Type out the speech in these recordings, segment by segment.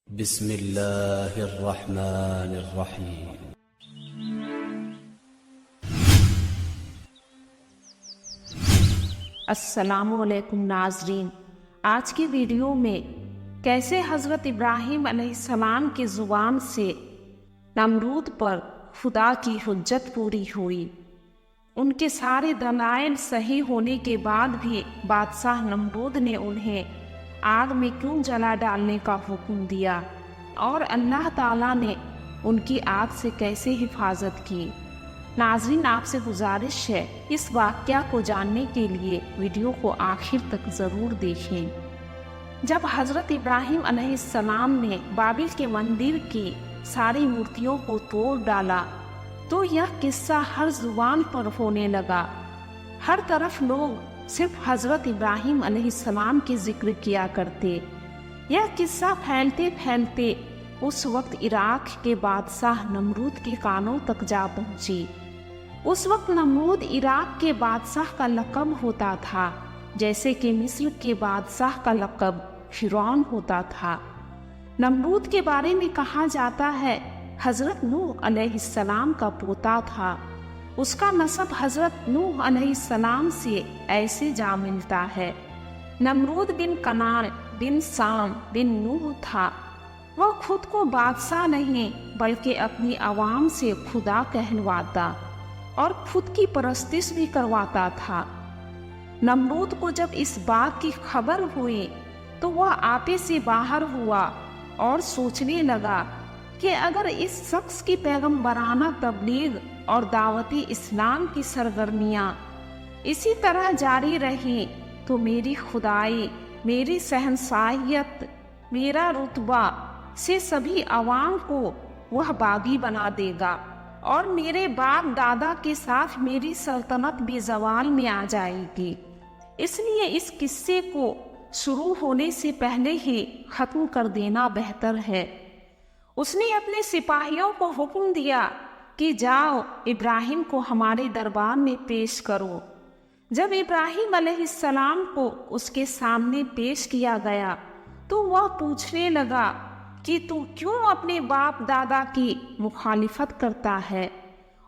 بسم اللہ الرحمن الرحیم۔ السلام علیکم ناظرین، آج کی ویڈیو میں کیسے حضرت ابراہیم علیہ السلام کی زبان سے نمرود پر خدا کی حجت پوری ہوئی۔ ان کے سارے دلائل صحیح ہونے کے بعد بھی بادشاہ نمرود نے انہیں آگ میں کیوں جلا ڈالنے کا حکم دیا اور اللہ تعالیٰ نے ان کی آگ سے کیسے حفاظت کی۔ ناظرین، آپ سے گزارش ہے اس واقعہ کو جاننے کے لیے ویڈیو کو آخر تک ضرور دیکھیں۔ جب حضرت ابراہیم علیہ السلام نے بابل کے مندر کی ساری مورتیوں کو توڑ ڈالا تو یہ قصہ ہر زبان پر ہونے لگا۔ ہر طرف لوگ صرف حضرت ابراہیم علیہ السلام کے ذکر کیا کرتے۔ یہ قصہ پھیلتے پھیلتے اس وقت عراق کے بادشاہ نمرود کے کانوں تک جا پہنچی۔ اس وقت نمرود عراق کے بادشاہ کا لقب ہوتا تھا، جیسے کہ مصر کے بادشاہ کا لقب فرعون ہوتا تھا۔ نمرود کے بارے میں کہا جاتا ہے حضرت نوح علیہ السلام کا پوتا تھا۔ اس کا نسب حضرت نوح علیہ السلام سے ایسے جا ملتا ہے۔ نمرود بن کنعان بن سام بن نوح تھا۔ وہ خود کو بادشاہ نہیں بلکہ اپنی عوام سے خدا کہلواتا اور خود کی پرستش بھی کرواتا تھا۔ نمرود کو جب اس بات کی خبر ہوئی تو وہ آپے سے باہر ہوا اور سوچنے لگا کہ اگر اس شخص کی پیغمبرانہ تبلیغ اور دعوتی اسلام کی سرگرمیاں اسی طرح جاری رہیں تو میری خدائی، میری شہنشاہیت، میرا رتبہ سے سبھی عوام کو وہ باغی بنا دے گا اور میرے باپ دادا کے ساتھ میری سلطنت بھی زوال میں آ جائے گی۔ اس لیے اس قصے کو شروع ہونے سے پہلے ہی ختم کر دینا بہتر ہے۔ اس نے اپنے سپاہیوں کو حکم دیا کہ جاؤ ابراہیم کو ہمارے دربار میں پیش کرو۔ جب ابراہیم علیہ السلام کو اس کے سامنے پیش کیا گیا تو وہ پوچھنے لگا کہ تو کیوں اپنے باپ دادا کی مخالفت کرتا ہے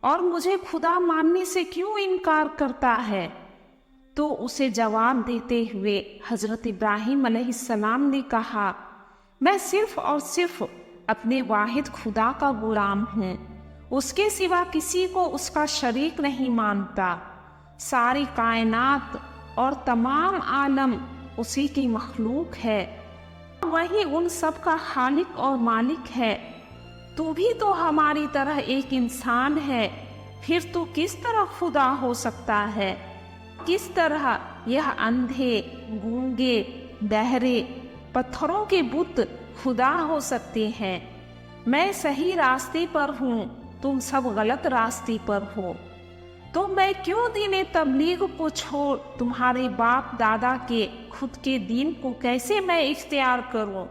اور مجھے خدا ماننے سے کیوں انکار کرتا ہے؟ تو اسے جواب دیتے ہوئے حضرت ابراہیم علیہ السلام نے کہا، میں صرف اور صرف اپنے واحد خدا کا غلام ہوں، اس کے سوا کسی کو اس کا شریک نہیں مانتا۔ ساری کائنات اور تمام عالم اسی کی مخلوق ہے، وہی ان سب کا خالق اور مالک ہے۔ تو بھی تو ہماری طرح ایک انسان ہے، پھر تو کس طرح خدا ہو سکتا ہے؟ کس طرح یہ اندھے، گونگے، بہرے، پتھروں کے بت خدا ہو سکتے ہیں؟ میں صحیح راستے پر ہوں، تم سب غلط راستے پر ہو، تو میں کیوں دین تبلیغ کو چھوڑ تمہارے باپ دادا کے خود کے دین کو کیسے میں اختیار کروں؟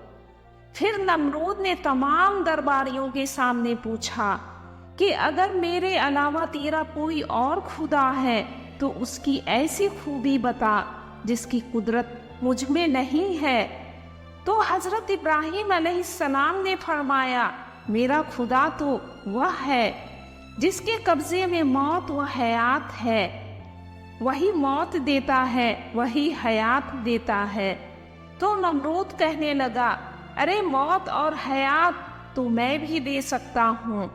پھر نمرود نے تمام درباریوں کے سامنے پوچھا کہ اگر میرے علاوہ تیرا کوئی اور خدا ہے تو اس کی ایسی خوبی بتا جس کی قدرت مجھ میں نہیں ہے۔ تو حضرت ابراہیم علیہ السلام نے فرمایا، میرا خدا تو وہ ہے جس کے قبضے میں موت و حیات ہے، وہی موت دیتا ہے، وہی حیات دیتا ہے۔ تو نمرود کہنے لگا، ارے موت اور حیات تو میں بھی دے سکتا ہوں۔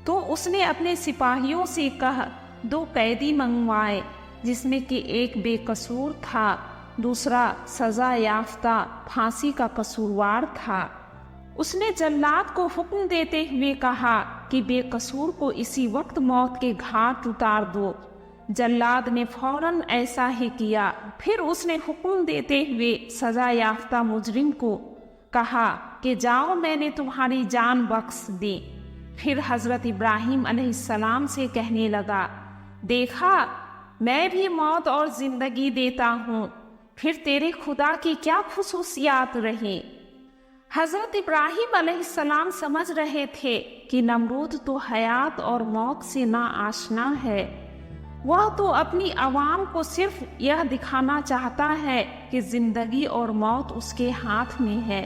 تو اس نے اپنے سپاہیوں سے کہا 2 قیدی منگوائے، جس میں کہ ایک بے قصور تھا، دوسرا سزا یافتہ پھانسی کا قصوروار تھا۔ اس نے جلاد کو حکم دیتے ہوئے کہا کہ بے قصور کو اسی وقت موت کے گھاٹ اتار دو۔ جلاد نے فوراً ایسا ہی کیا۔ پھر اس نے حکم دیتے ہوئے سزا یافتہ مجرم کو کہا کہ جاؤ، میں نے تمہاری جان بخش دی۔ پھر حضرت ابراہیم علیہ السلام سے کہنے لگا، دیکھا میں بھی موت اور زندگی دیتا ہوں، پھر تیرے خدا کی کیا خصوصیات رہی؟ حضرت ابراہیم علیہ السلام سمجھ رہے تھے کہ نمرود تو حیات اور موت سے نا آشنا ہے، وہ تو اپنی عوام کو صرف یہ دکھانا چاہتا ہے کہ زندگی اور موت اس کے ہاتھ میں ہے،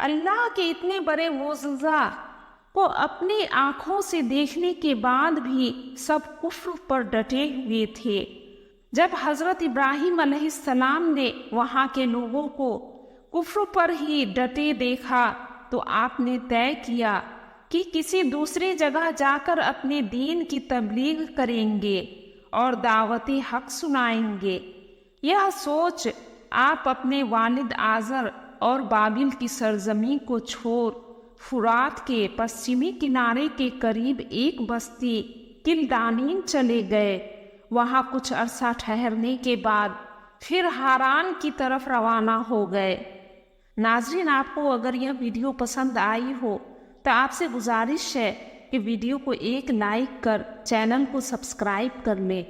اللہ کے اتنے بڑے معجزہ کو اپنی آنکھوں سے دیکھنے کے بعد بھی سب کفر پر ڈٹے ہوئے تھے۔ جب حضرت ابراہیم علیہ السلام نے وہاں کے لوگوں کو کفر پر ہی ڈٹے دیکھا تو آپ نے طے کیا کہ کسی دوسری جگہ جا کر اپنے دین کی تبلیغ کریں گے اور دعوت حق سنائیں گے۔ یہ سوچ آپ اپنے والد آزر اور بابل کی سرزمین کو چھوڑ فرات کے پশ্چمی کنارے کے قریب ایک بستی کلدانین چلے گئے۔ وہاں کچھ عرصہ ٹھہرنے کے بعد پھر ہاران کی طرف روانہ ہو گئے۔ ناظرین، آپ کو اگر یہ ویڈیو پسند آئی ہو تو آپ سے گزارش ہے کہ ویڈیو کو ایک لائک کر چینل کو سبسکرائب کر لیں،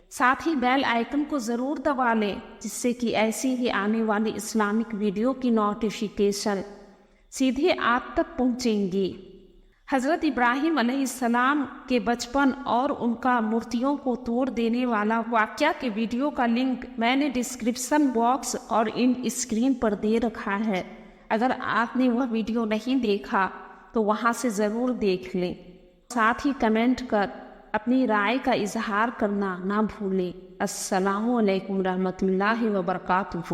ساتھ ہی بیل آئیکن کو ضرور دبا لیں جس سے کہ ایسی ہی آنے والی اسلامک ویڈیو کی نوٹیفیکیشن سیدھے آپ تک پہنچیں گی۔ حضرت ابراہیم علیہ السلام کے بچپن اور ان کا مورتیوں کو توڑ دینے والا واقعہ کے ویڈیو کا لنک میں نے ڈسکرپشن باکس اور ان اسکرین پر دے رکھا ہے۔ اگر آپ نے وہ ویڈیو نہیں دیکھا تو وہاں سے ضرور دیکھ لیں، ساتھ ہی کمنٹ کر اپنی رائے کا اظہار کرنا نہ بھولیں۔ السلام علیکم ورحمۃ اللہ وبرکاتہ۔